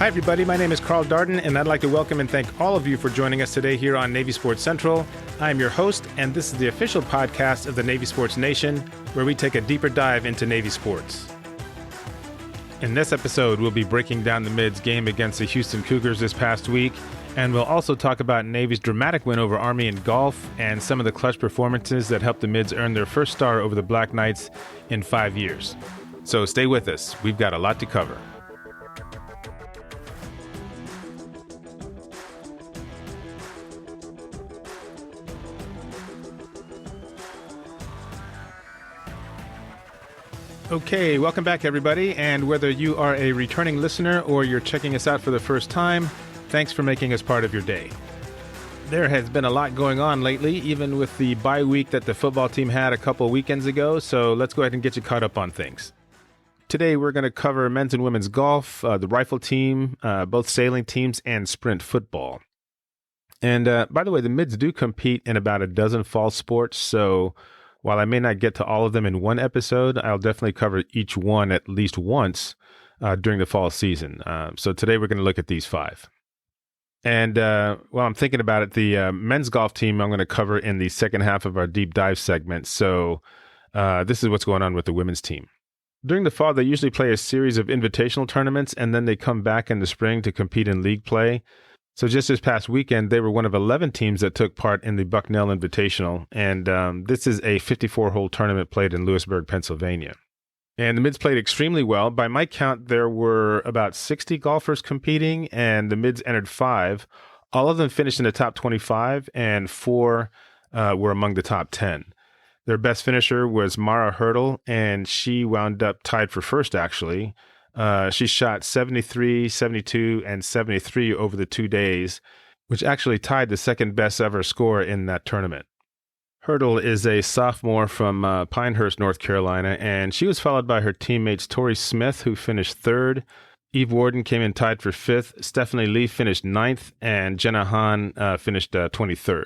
Hi, everybody. My name is Carl Darden, and I'd like to welcome and thank all of you for joining us today here on Navy Sports Central. I'm your host, and this is the official podcast of the Navy Sports Nation, where we take a deeper dive into Navy sports. In this episode, we'll be breaking down the Mids game against the Houston Cougars this past week, and we'll also talk about Navy's dramatic win over Army in golf and some of the clutch performances that helped the Mids earn their first star over the Black Knights in 5 years. So stay with us. We've got a lot to cover. Okay, welcome back, everybody. And whether you are a returning listener or you're checking us out for the first time, thanks for making us part of your day. There has been a lot going on lately, even with the bye week that the football team had a couple weekends ago. So let's go ahead and get you caught up on things. Today, we're going to cover men's and women's golf, the rifle team, both sailing teams, and sprint football. And by the way, the Mids do compete in about a dozen fall sports, so while I may not get to all of them in one episode, I'll definitely cover each one at least once during the fall season. So today we're going to look at these 5. And while I'm thinking about it, the men's golf team I'm going to cover in the second half of our deep dive segment. So this is what's going on with the women's team. During the fall, they usually play a series of invitational tournaments, and then they come back in the spring to compete in league play. So just this past weekend, they were one of 11 teams that took part in the Bucknell Invitational, and this is a 54-hole tournament played in Lewisburg, Pennsylvania. And the Mids played extremely well. By my count, there were about 60 golfers competing, and the Mids entered 5. All of them finished in the top 25, and 4 were among the top 10. Their best finisher was Mara Hurdle, and she wound up tied for first, actually. She shot 73, 72, and 73 over the 2 days, which actually tied the second best ever score in that tournament. Hurdle is a sophomore from Pinehurst, North Carolina, and she was followed by her teammates Tori Smith, who finished 3rd. Eve Warden came in tied for 5th. Stephanie Lee finished 9th, and Jenna Hahn finished 23rd.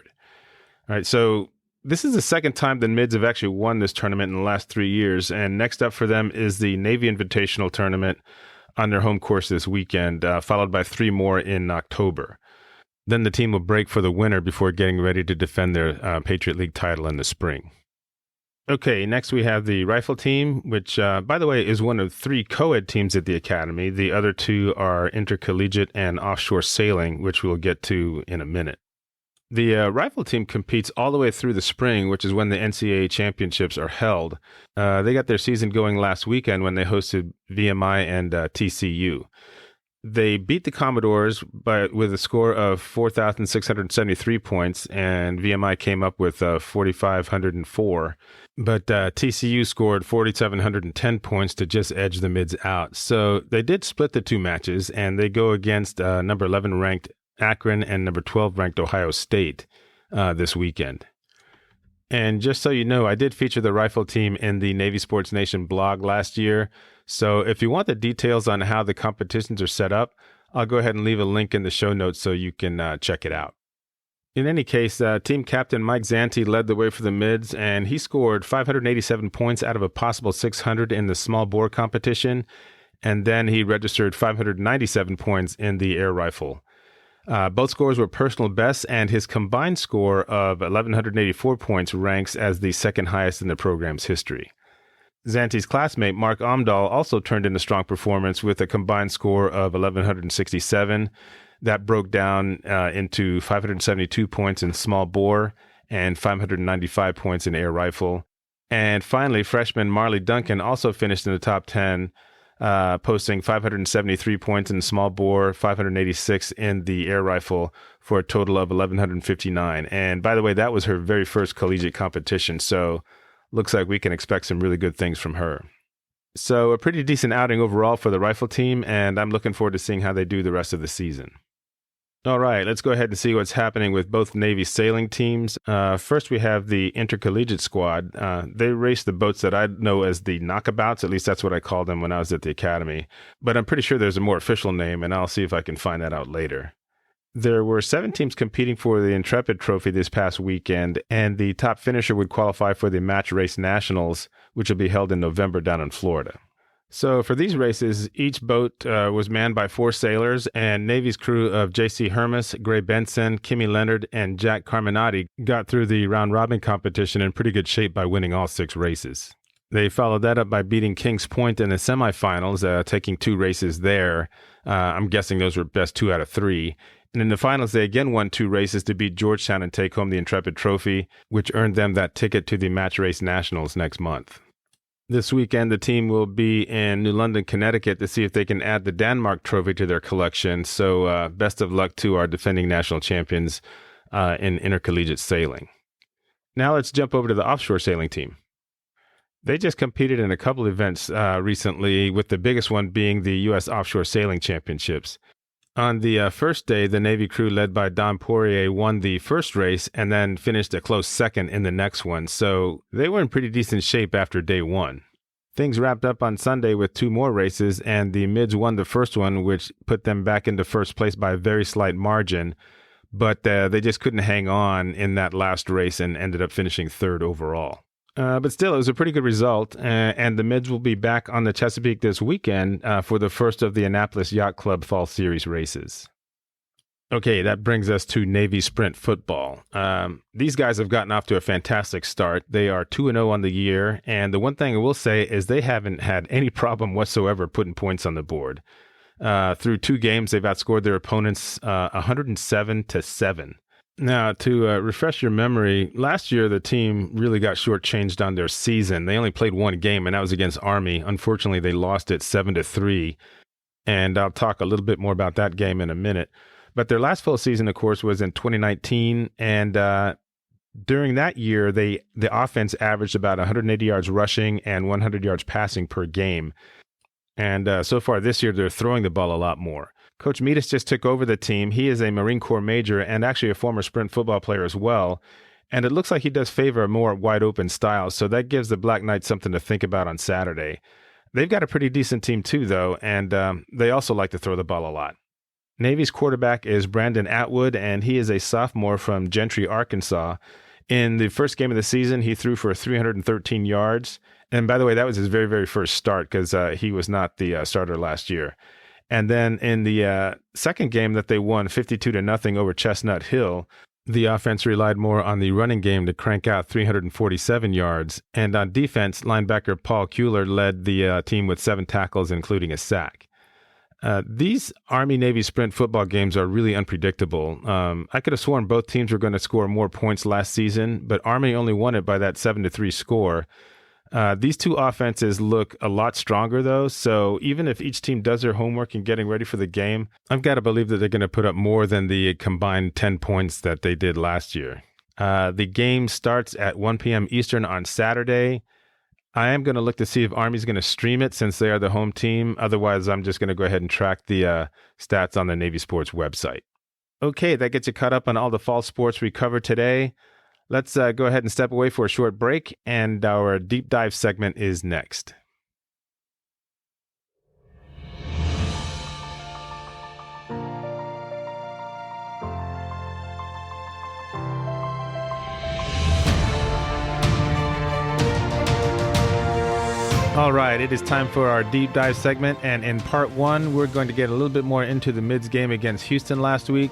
All right, so this is the second time the Mids have actually won this tournament in the last 3 years, and next up for them is the Navy Invitational Tournament on their home course this weekend, followed by 3 more in October. Then the team will break for the winter before getting ready to defend their Patriot League title in the spring. Okay, next we have the rifle team, which, by the way, is one of 3 co-ed teams at the Academy. The other 2 are intercollegiate and offshore sailing, which we'll get to in a minute. The rifle team competes all the way through the spring, which is when the NCAA championships are held. They got their season going last weekend when they hosted VMI and TCU. They beat the Commodores with a score of 4,673 points, and VMI came up with 4,504. But TCU scored 4,710 points to just edge the Mids out. So they did split the 2 matches, and they go against number 11 ranked Akron and number 12 ranked Ohio State this weekend. And just so you know, I did feature the rifle team in the Navy Sports Nation blog last year. So if you want the details on how the competitions are set up, I'll go ahead and leave a link in the show notes so you can check it out. In any case, team captain Mike Zanti led the way for the Mids, and he scored 587 points out of a possible 600 in the small bore competition. And then he registered 597 points in the air rifle. Both scores were personal bests, and his combined score of 1,184 points ranks as the second highest in the program's history. Zanti's classmate, Mark Omdahl, also turned in a strong performance with a combined score of 1,167. That broke down into 572 points in small bore and 595 points in air rifle. And finally, freshman Marley Duncan also finished in the top 10, posting 573 points in small bore, 586 in the air rifle, for a total of 1,159. And by the way, that was her very first collegiate competition, so looks like we can expect some really good things from her. So a pretty decent outing overall for the rifle team, and I'm looking forward to seeing how they do the rest of the season. All right, let's go ahead and see what's happening with both Navy sailing teams. First, we have the intercollegiate squad. They race the boats that I know as the knockabouts. At least that's what I called them when I was at the academy. But I'm pretty sure there's a more official name, and I'll see if I can find that out later. There were 7 teams competing for the Intrepid Trophy this past weekend, and the top finisher would qualify for the Match Race Nationals, which will be held in November down in Florida. So for these races, each boat was manned by 4 sailors, and Navy's crew of J.C. Hermes, Gray Benson, Kimmy Leonard, and Jack Carminati got through the round-robin competition in pretty good shape by winning all 6 races. They followed that up by beating Kings Point in the semifinals, taking 2 races there. I'm guessing those were best 2 out of 3. And in the finals, they again won 2 races to beat Georgetown and take home the Intrepid Trophy, which earned them that ticket to the Match Race Nationals next month. This weekend, the team will be in New London, Connecticut to see if they can add the Denmark Trophy to their collection. So best of luck to our defending national champions in intercollegiate sailing. Now let's jump over to the offshore sailing team. They just competed in a couple events recently, with the biggest one being the U.S. Offshore Sailing Championships. On the first day, the Navy crew led by Don Poirier won the first race and then finished a close second in the next one, so they were in pretty decent shape after day 1. Things wrapped up on Sunday with 2 more races, and the mids won the first one, which put them back into first place by a very slight margin, but they just couldn't hang on in that last race and ended up finishing 3rd overall. But still, it was a pretty good result, and the mids will be back on the Chesapeake this weekend for the first of the Annapolis Yacht Club Fall Series races. Okay, that brings us to Navy Sprint football. These guys have gotten off to a fantastic start. They are 2-0 on the year, and the one thing I will say is they haven't had any problem whatsoever putting points on the board. Through 2 games, they've outscored their opponents 107-7. Now, to refresh your memory, last year the team really got shortchanged on their season. They only played 1 game, and that was against Army. Unfortunately, they lost it 7-3, and I'll talk a little bit more about that game in a minute. But their last full season, of course, was in 2019, and during that year, the offense averaged about 180 yards rushing and 100 yards passing per game. And so far this year, they're throwing the ball a lot more. Coach Metis just took over the team. He is a Marine Corps major and actually a former sprint football player as well. And it looks like he does favor a more wide open style. So that gives the Black Knights something to think about on Saturday. They've got a pretty decent team too, though. And they also like to throw the ball a lot. Navy's quarterback is Brandon Atwood, and he is a sophomore from Gentry, Arkansas. In the first game of the season, he threw for 313 yards. And by the way, that was his very, very first start because he was not the starter last year. And then in the second game that they won 52-0 over Chestnut Hill, the offense relied more on the running game to crank out 347 yards. And on defense, linebacker Paul Kuehler led the team with 7 tackles, including a sack. These Army-Navy sprint football games are really unpredictable. I could have sworn both teams were going to score more points last season, but Army only won it by that 7-3 score. These 2 offenses look a lot stronger, though, so even if each team does their homework in getting ready for the game, I've got to believe that they're going to put up more than the combined 10 points that they did last year. The game starts at 1 p.m. Eastern on Saturday. I am going to look to see if Army's going to stream it since they are the home team. Otherwise, I'm just going to go ahead and track the stats on the Navy Sports website. Okay, that gets you caught up on all the fall sports we covered today. Let's go ahead and step away for a short break, and our deep dive segment is next. All right, it is time for our deep dive segment, and in part 1, we're going to get a little bit more into the mids game against Houston last week.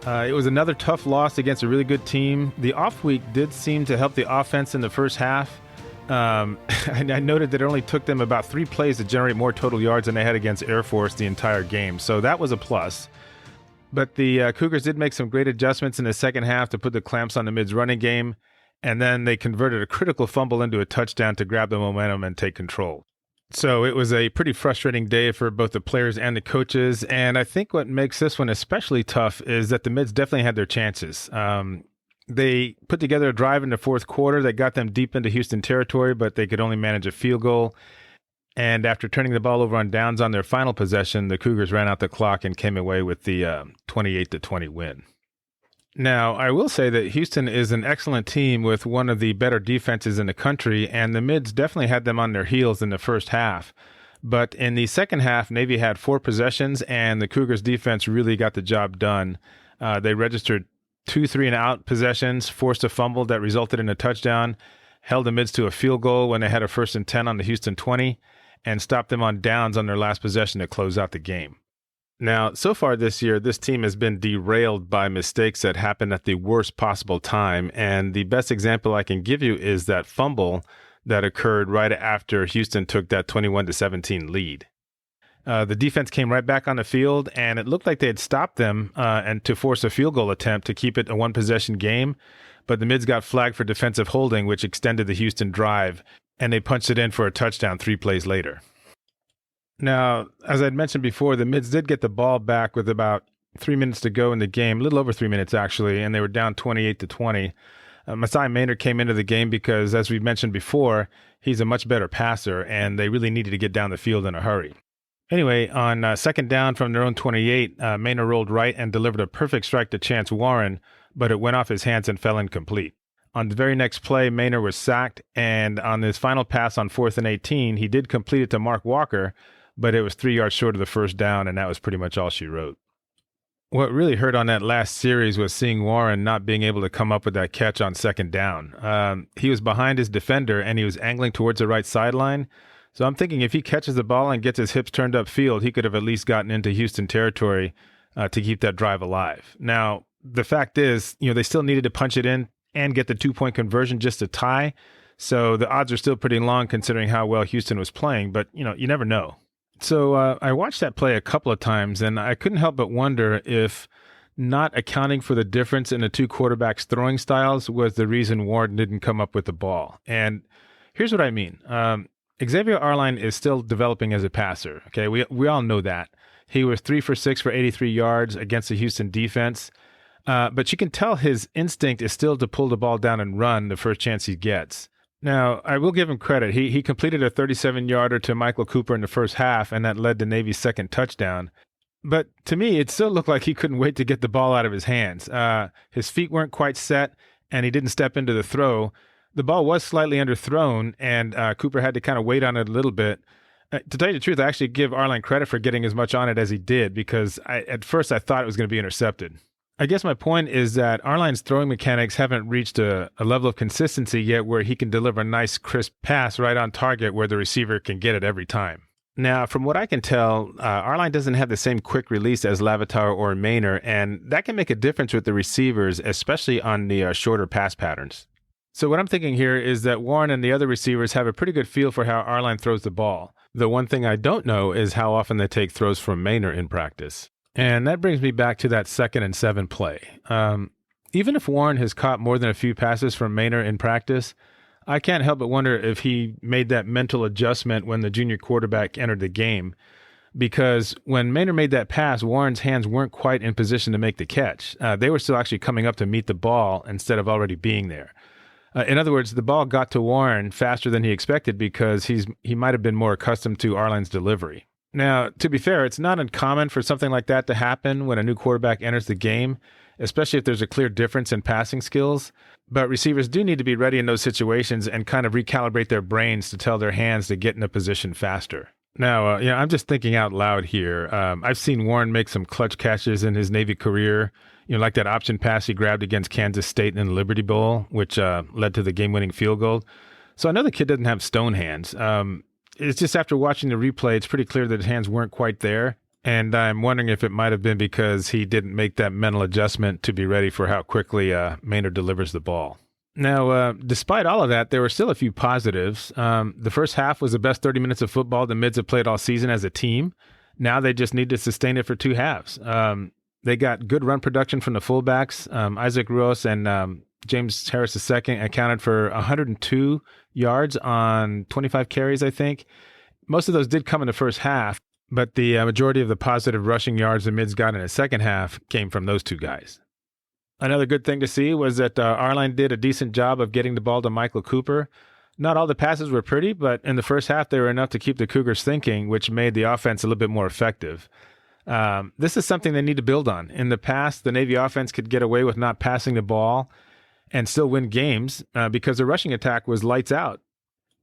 It was another tough loss against a really good team. The off week did seem to help the offense in the first half. I noted that it only took them about 3 plays to generate more total yards than they had against Air Force the entire game, so that was a plus. But the Cougars did make some great adjustments in the second half to put the clamps on the mids running game, and then they converted a critical fumble into a touchdown to grab the momentum and take control. So it was a pretty frustrating day for both the players and the coaches, and I think what makes this one especially tough is that the mids definitely had their chances. They put together a drive in the fourth quarter that got them deep into Houston territory, but they could only manage a field goal. And after turning the ball over on downs on their final possession, the Cougars ran out the clock and came away with the 28-20 win. Now, I will say that Houston is an excellent team with one of the better defenses in the country, and the mids definitely had them on their heels in the first half. But in the second half, Navy had 4 possessions, and the Cougars defense really got the job done. They registered 2 3-and-out possessions, forced a fumble that resulted in a touchdown, held the mids to a field goal when they had a 1st and 10 on the Houston 20, and stopped them on downs on their last possession to close out the game. Now, so far this year, this team has been derailed by mistakes that happened at the worst possible time, and the best example I can give you is that fumble that occurred right after Houston took that 21-17 lead. The defense came right back on the field, and it looked like they had stopped them and to force a field goal attempt to keep it a one-possession game, but the Mids got flagged for defensive holding, which extended the Houston drive, and they punched it in for a touchdown 3 plays later. Now, as I'd mentioned before, the Mids did get the ball back with about 3 minutes to go in the game, a little over 3 minutes actually, and they were down 28-20. Masai Maynard came into the game because, as we mentioned before, he's a much better passer, and they really needed to get down the field in a hurry. Anyway, on second down from their own 28, Maynard rolled right and delivered a perfect strike to Chance Warren, but it went off his hands and fell incomplete. On the very next play, Maynard was sacked, and on his final pass on 4th and 18, he did complete it to Mark Walker, but it was 3 yards short of the first down, and that was pretty much all she wrote. What really hurt on that last series was seeing Warren not being able to come up with that catch on second down. He was behind his defender, and he was angling towards the right sideline. So I'm thinking if he catches the ball and gets his hips turned upfield, he could have at least gotten into Houston territory to keep that drive alive. Now, the fact is, they still needed to punch it in and get the 2-point conversion just to tie. So the odds are still pretty long considering how well Houston was playing, but, you never know. So I watched that play a couple of times, and I couldn't help but wonder if not accounting for the difference in the two quarterbacks' throwing styles was the reason Warren didn't come up with the ball. And here's what I mean. Xavier Arline is still developing as a passer. Okay, we all know that. He was 3 for 6 for 83 yards against the Houston defense. But you can tell his instinct is still to pull the ball down and run the first chance he gets. Now, I will give him credit. He completed a 37-yarder to Michael Cooper in the first half, and that led to Navy's second touchdown. But to me, it still looked like he couldn't wait to get the ball out of his hands. His feet weren't quite set, and he didn't step into the throw. The ball was slightly underthrown, and Cooper had to kind of wait on it a little bit. To tell you the truth, I actually give Arline credit for getting as much on it as he did, because at first I thought it was going to be intercepted. I guess my point is that Arline's throwing mechanics haven't reached a level of consistency yet where he can deliver a nice, crisp pass right on target where the receiver can get it every time. Now, from what I can tell, Arline doesn't have the same quick release as Lavatar or Maynard, and that can make a difference with the receivers, especially on the shorter pass patterns. So what I'm thinking here is that Warren and the other receivers have a pretty good feel for how Arline throws the ball. The one thing I don't know is how often they take throws from Maynard in practice. And that brings me back to that 2nd and 7 play. Even if Warren has caught more than a few passes from Maynard in practice, I can't help but wonder if he made that mental adjustment when the junior quarterback entered the game. Because when Maynard made that pass, Warren's hands weren't quite in position to make the catch. They were still actually coming up to meet the ball instead of already being there. In other words, the ball got to Warren faster than he expected because he might have been more accustomed to Arline's delivery. Now, to be fair, it's not uncommon for something like that to happen when a new quarterback enters the game, especially if there's a clear difference in passing skills. But receivers do need to be ready in those situations and kind of recalibrate their brains to tell their hands to get in a position faster. Now, I'm just thinking out loud here. I've seen Warren make some clutch catches in his Navy career, like that option pass he grabbed against Kansas State in the Liberty Bowl, which led to the game-winning field goal. So I know the kid doesn't have stone hands. It's just after watching the replay, it's pretty clear that his hands weren't quite there. And I'm wondering if it might have been because he didn't make that mental adjustment to be ready for how quickly Maynard delivers the ball. Now, despite all of that, there were still a few positives. The first half was the best 30 minutes of football the Mids have played all season as a team. Now they just need to sustain it for 2 halves. They got good run production from the fullbacks. Isaac Ruos and James Harris II accounted for 102 yards on 25 carries, I think. Most of those did come in the first half, but the majority of the positive rushing yards the Mids got in the second half came from those 2 guys. Another good thing to see was that Arline did a decent job of getting the ball to Michael Cooper. Not all the passes were pretty, but in the first half they were enough to keep the Cougars thinking, which made the offense a little bit more effective. This is something they need to build on. In the past, the Navy offense could get away with not passing the ball and still win games because the rushing attack was lights out.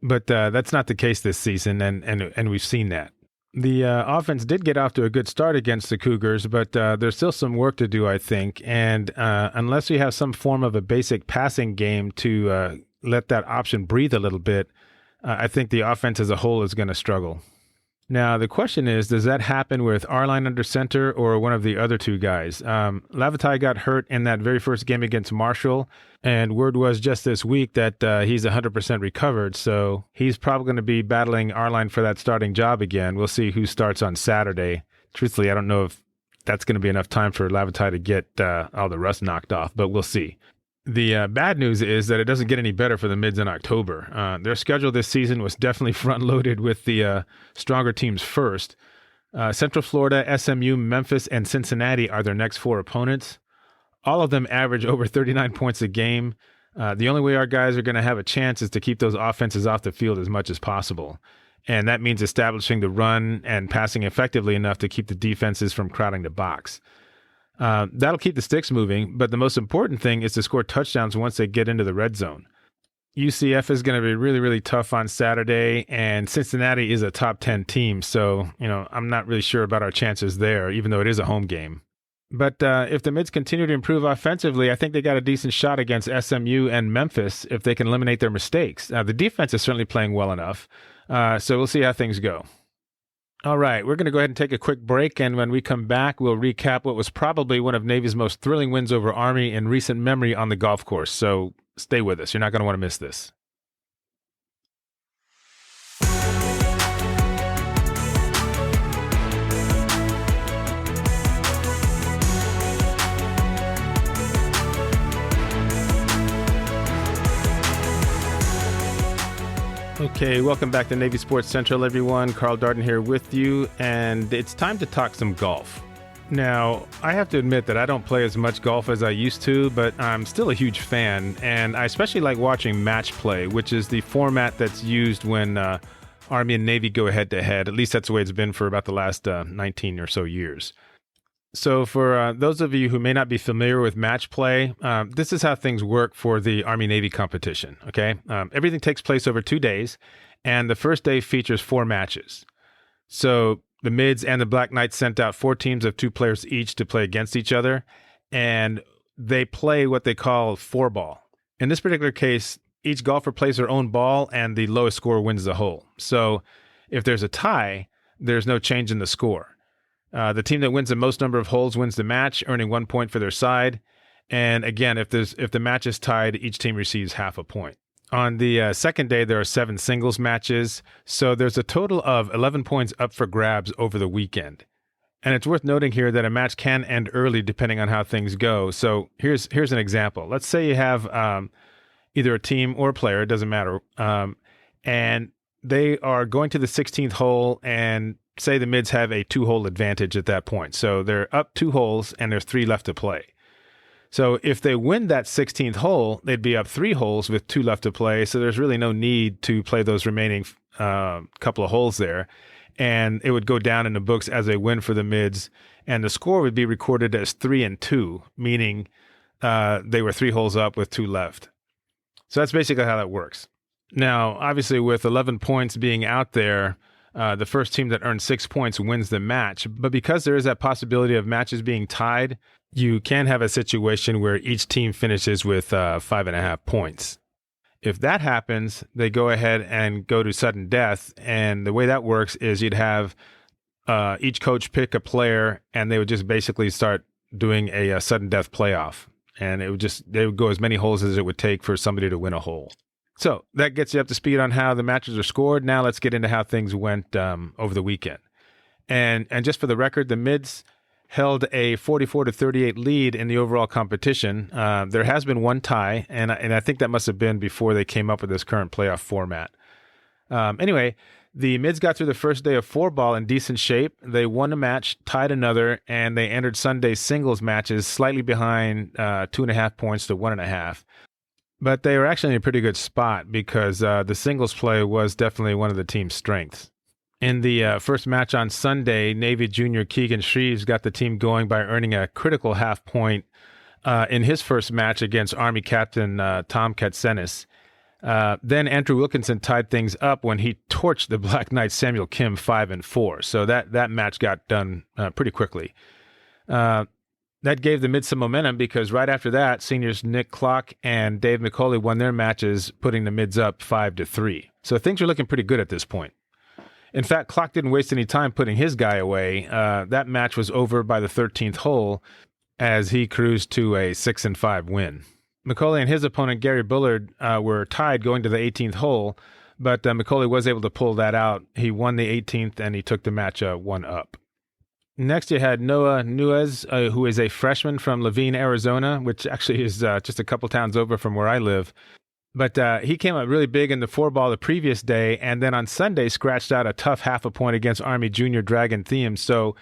But that's not the case this season, and we've seen that. The offense did get off to a good start against the Cougars, but there's still some work to do, I think. And unless we have some form of a basic passing game to let that option breathe a little bit, I think the offense as a whole is going to struggle. Now, the question is, does that happen with Arline under center or one of the other two guys? Lavatai got hurt in that very first game against Marshall, and word was just this week that he's 100% recovered, so he's probably going to be battling Arline for that starting job again. We'll see who starts on Saturday. Truthfully, I don't know if that's going to be enough time for Lavatai to get all the rust knocked off, but we'll see. The bad news is that it doesn't get any better for the Mids in October. Their schedule this season was definitely front-loaded with the stronger teams first. Central Florida, SMU, Memphis, and Cincinnati are their next 4 opponents. All of them average over 39 points a game. The only way our guys are going to have a chance is to keep those offenses off the field as much as possible. And that means establishing the run and passing effectively enough to keep the defenses from crowding the box. That'll keep the sticks moving, but the most important thing is to score touchdowns once they get into the red zone. UCF is going to be really, really tough on Saturday, and Cincinnati is a top 10 team, so I'm not really sure about our chances there, even though it is a home game. But if the Mids continue to improve offensively, I think they got a decent shot against SMU and Memphis if they can eliminate their mistakes. The defense is certainly playing well enough, so we'll see how things go. All right, we're going to go ahead and take a quick break, and when we come back, we'll recap what was probably one of Navy's most thrilling wins over Army in recent memory on the golf course. So stay with us. You're not going to want to miss this. Okay, welcome back to Navy Sports Central, everyone. Carl Darden here with you, and it's time to talk some golf. Now, I have to admit that I don't play as much golf as I used to, but I'm still a huge fan, and I especially like watching match play, which is the format that's used when Army and Navy go head-to-head. At least that's the way it's been for about the last 19 or so years. So for those of you who may not be familiar with match play, this is how things work for the Army-Navy competition, okay? Everything takes place over 2 days, and the first day features 4 matches. So the Mids and the Black Knights sent out 4 teams of 2 players each to play against each other, and they play what they call 4-ball. In this particular case, each golfer plays their own ball, and the lowest score wins the hole. So if there's a tie, there's no change in the score. The team that wins the most number of holes wins the match, earning 1 point for their side. And again, if the match is tied, each team receives half a point. On the second day, there are 7 singles matches. So there's a total of 11 points up for grabs over the weekend. And it's worth noting here that a match can end early depending on how things go. So here's an example. Let's say you have either a team or a player, it doesn't matter, and they are going to the 16th hole, and say the Mids have a 2-hole advantage at that point. So they're up 2 holes and there's 3 left to play. So if they win that 16th hole, they'd be up 3 holes with 2 left to play. So there's really no need to play those remaining couple of holes there. And it would go down in the books as a win for the Mids. And the score would be recorded as 3-2, meaning they were 3 holes up with 2 left. So that's basically how that works. Now, obviously, with 11 points being out there, the first team that earns 6 points wins the match. But because there is that possibility of matches being tied, you can have a situation where each team finishes with 5.5 points. If that happens, they go ahead and go to sudden death. And the way that works is you'd have each coach pick a player, and they would just basically start doing a sudden death playoff. And they would go as many holes as it would take for somebody to win a hole. So that gets you up to speed on how the matches are scored. Now let's get into how things went over the weekend. And just for the record, the Mids held a 44-38 lead in the overall competition. There has been one tie, and I think that must have been before they came up with this current playoff format. Anyway, the Mids got through the first day of 4-ball in decent shape. They won a match, tied another, and they entered Sunday's singles matches slightly behind 2.5 points to 1.5. But they were actually in a pretty good spot because the singles play was definitely one of the team's strengths. In the first match on Sunday, Navy junior Keegan Shreves got the team going by earning a critical half point in his first match against Army captain Tom Katsenis. Then Andrew Wilkinson tied things up when he torched the Black Knight Samuel Kim 5-4. So that match got done pretty quickly. That gave the Mids some momentum because right after that, seniors Nick Clock and Dave McCauley won their matches, putting the Mids up 5-3. So things are looking pretty good at this point. In fact, Clark didn't waste any time putting his guy away. That match was over by the 13th hole as he cruised to a 6-5 win. Macaulay and his opponent, Gary Bullard, were tied going to the 18th hole, but Macaulay was able to pull that out. He won the 18th, and he took the match 1 up. Next, you had Noah Nuez, who is a freshman from Laveen, Arizona, which actually is just a couple towns over from where I live. But he came up really big in the 4-ball the previous day, and then on Sunday scratched out a tough half a point against Army Junior Dragon Thiem. So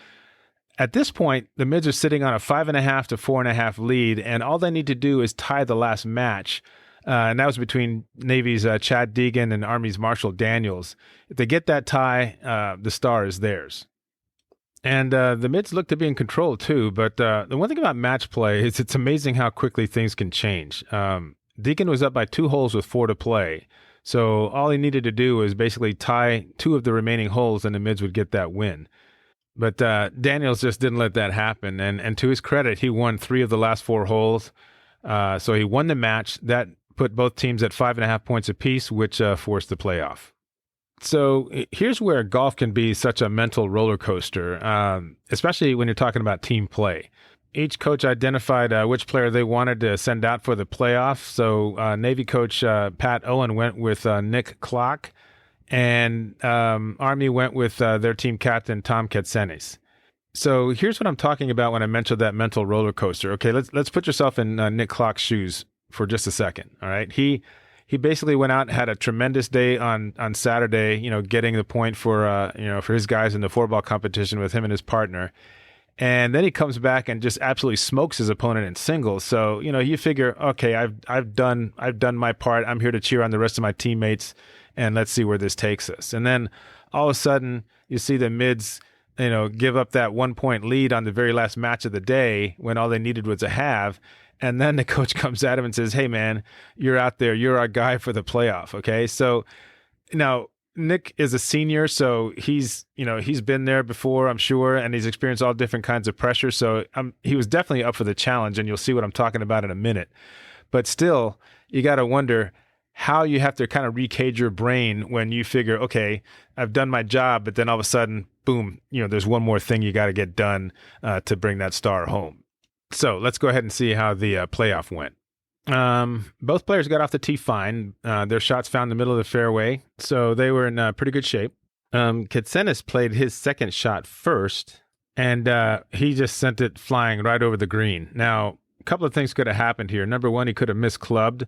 at this point, the Mids are sitting on a 5.5 to 4.5 lead, and all they need to do is tie the last match. And that was between Navy's Chad Deegan and Army's Marshall Daniels. If they get that tie, the star is theirs. And the Mids look to be in control too, but the one thing about match play is it's amazing how quickly things can change. Deacon was up by 2 holes with 4 to play. So all he needed to do was basically tie 2 of the remaining holes and the Mids would get that win. But Daniels just didn't let that happen. And to his credit, he won 3 of the last 4 holes. So he won the match. That put both teams at 5.5 points apiece, which forced the playoff. So here's where golf can be such a mental roller coaster, especially when you're talking about team play. Each coach identified which player they wanted to send out for the playoff. So Navy coach Pat Owen went with Nick Klock, and Army went with their team captain Tom Katsenis. So here's what I'm talking about when I mentioned that mental roller coaster. Okay, let's put yourself in Nick Klock's shoes for just a second. All right, he basically went out and had a tremendous day on Saturday. Getting the point for for his guys in the 4-ball competition with him and his partner. And then he comes back and just absolutely smokes his opponent in singles. So, you figure, okay, I've done my part. I'm here to cheer on the rest of my teammates, and let's see where this takes us. And then all of a sudden, you see the Mids, give up that 1-point lead on the very last match of the day when all they needed was a halve. And then the coach comes at him and says, "Hey, man, you're out there. You're our guy for the playoff." Okay, so now Nick is a senior, so he's been there before, I'm sure, and he's experienced all different kinds of pressure. So he was definitely up for the challenge, and you'll see what I'm talking about in a minute. But still, you got to wonder how you have to kind of recage your brain when you figure, okay, I've done my job, but then all of a sudden, boom, there's one more thing you got to get done to bring that star home. So let's go ahead and see how the playoff went. Both players got off the tee fine. Their shots found the middle of the fairway, so they were in pretty good shape. Katsenis played his second shot first, and he just sent it flying right over the green. Now, a couple of things could have happened here. Number one, he could have misclubbed,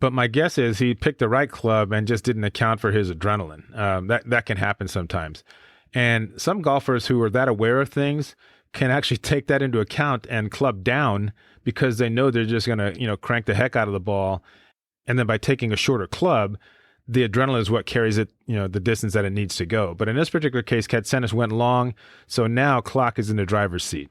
but my guess is he picked the right club and just didn't account for his adrenaline. That can happen sometimes. And some golfers who are that aware of things can actually take that into account and club down because they know they're just going to, crank the heck out of the ball. And then by taking a shorter club, the adrenaline is what carries it, the distance that it needs to go. But in this particular case, Katsenis went long, so now Klock is in the driver's seat.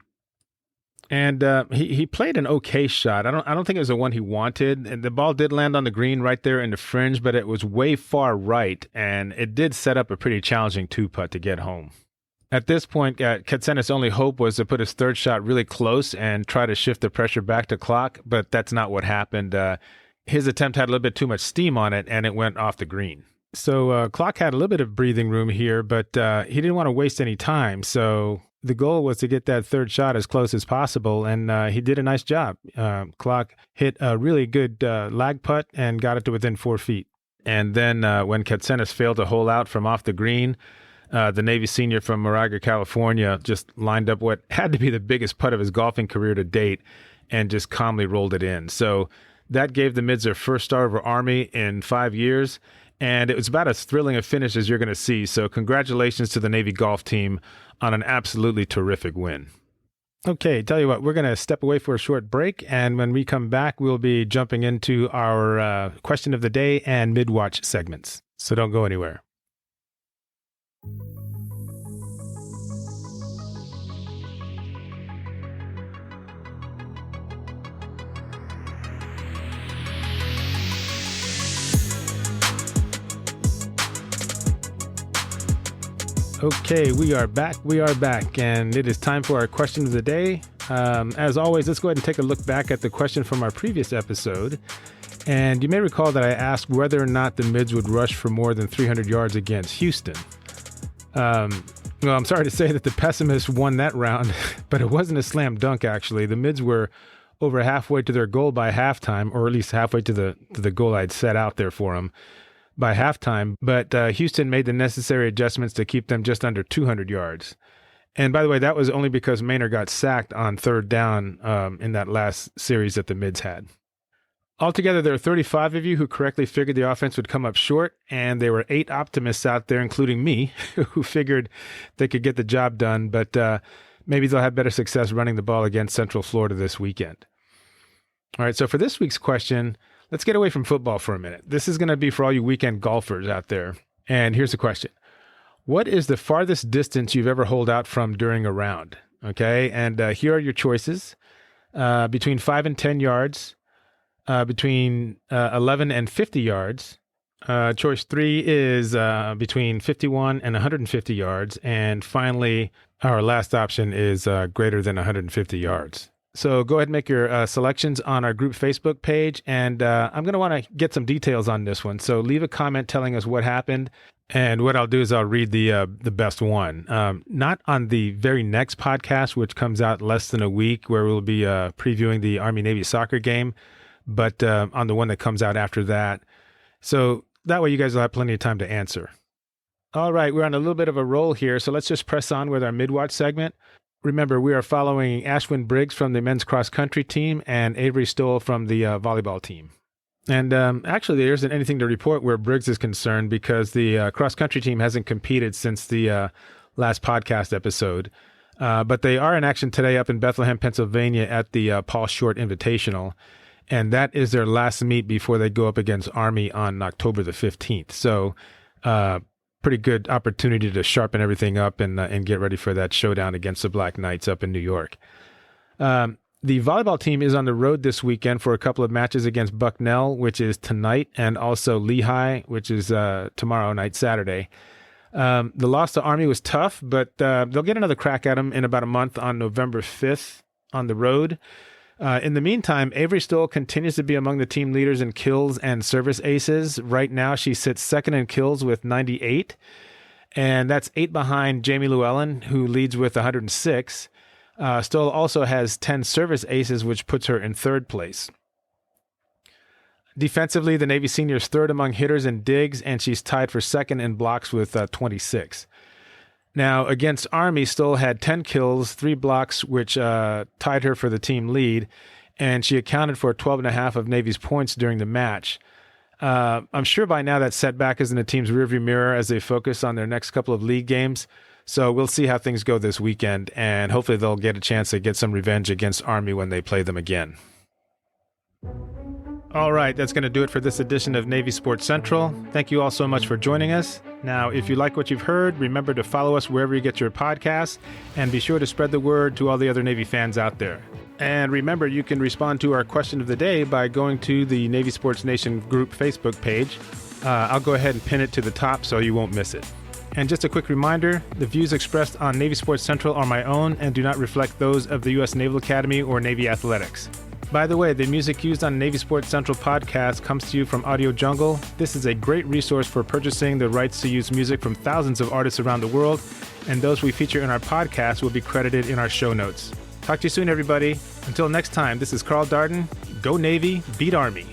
And he played an okay shot. I don't think it was the one he wanted. And the ball did land on the green right there in the fringe, but it was way far right, and it did set up a pretty challenging 2-putt to get home. At this point, Katsenis' only hope was to put his third shot really close and try to shift the pressure back to Klock, but that's not what happened. His attempt had a little bit too much steam on it, and it went off the green. So Klock had a little bit of breathing room here, but he didn't want to waste any time. So the goal was to get that third shot as close as possible, and he did a nice job. Klock hit a really good lag putt and got it to within 4 feet. And then when Katsenis failed to hole out from off the green, the Navy senior from Moraga, California, just lined up what had to be the biggest putt of his golfing career to date and just calmly rolled it in. So that gave the Mids their first star over Army in 5 years, and it was about as thrilling a finish as you're going to see. So congratulations to the Navy golf team on an absolutely terrific win. Okay, tell you what, we're going to step away for a short break, and when we come back, we'll be jumping into our question of the day and mid-watch segments. So don't go anywhere. Okay, we are back, and it is time for our question of the day. As always, let's go ahead and take a look back at the question from our previous episode. And you may recall that I asked whether or not the Mids would rush for more than 300 yards against Houston. Well, I'm sorry to say that the pessimists won that round, but it wasn't a slam dunk, actually. The Mids were over halfway to their goal by halftime, or at least halfway to the goal I'd set out there for them by halftime. But Houston made the necessary adjustments to keep them just under 200 yards. And by the way, that was only because Maynard got sacked on third down in that last series that the Mids had. Altogether, there are 35 of you who correctly figured the offense would come up short, and there were 8 optimists out there, including me, who figured they could get the job done, but maybe they'll have better success running the ball against Central Florida this weekend. All right, so for this week's question, let's get away from football for a minute. This is going to be for all you weekend golfers out there. And here's the question. What is the farthest distance you've ever holed out from during a round? Okay, and here are your choices. Between 5 and 10 yards, between 11 and 50 yards. Choice 3 is between 51 and 150 yards. And finally, our last option is greater than 150 yards. So go ahead and make your selections on our group Facebook page. And I'm going to want to get some details on this one. So leave a comment telling us what happened. And what I'll do is I'll read the best one. Not on the very next podcast, which comes out less than a week, where we'll be previewing the Army-Navy soccer game, but on the one that comes out after that. So that way you guys will have plenty of time to answer. All right, we're on a little bit of a roll here, so let's just press on with our mid-watch segment. Remember, we are following Ashwin Briggs from the men's cross-country team and Avery Stoll from the volleyball team. And actually, there isn't anything to report where Briggs is concerned because the cross-country team hasn't competed since the last podcast episode. But they are in action today up in Bethlehem, Pennsylvania at the Paul Short Invitational. And that is their last meet before they go up against Army on October the 15th. So pretty good opportunity to sharpen everything up and get ready for that showdown against the Black Knights up in New York. The volleyball team is on the road this weekend for a couple of matches against Bucknell, which is tonight, and also Lehigh, which is tomorrow night, Saturday. The loss to Army was tough, but they'll get another crack at them in about a month on November 5th on the road. In the meantime, Avery Stoll continues to be among the team leaders in kills and service aces. Right now, she sits second in kills with 98, and that's 8 behind Jamie Llewellyn, who leads with 106. Stoll also has 10 service aces, which puts her in third place. Defensively, the Navy senior is third among hitters and digs, and she's tied for second in blocks with 26. Now, against Army, Stoll had 10 kills, 3 blocks, which tied her for the team lead, and she accounted for 12.5 of Navy's points during the match. I'm sure by now that setback is in the team's rearview mirror as they focus on their next couple of league games. So we'll see how things go this weekend, and hopefully they'll get a chance to get some revenge against Army when they play them again. All right, that's going to do it for this edition of Navy Sports Central. Thank you all so much for joining us. Now, if you like what you've heard, remember to follow us wherever you get your podcasts, and be sure to spread the word to all the other Navy fans out there. And remember, you can respond to our question of the day by going to the Navy Sports Nation group Facebook page. I'll go ahead and pin it to the top so you won't miss it. And just a quick reminder, the views expressed on Navy Sports Central are my own and do not reflect those of the U.S. Naval Academy or Navy Athletics. By the way, the music used on Navy Sports Central podcast comes to you from Audio Jungle. This is a great resource for purchasing the rights to use music from thousands of artists around the world, and those we feature in our podcast will be credited in our show notes. Talk to you soon, everybody. Until next time, this is Carl Darden. Go Navy, beat Army.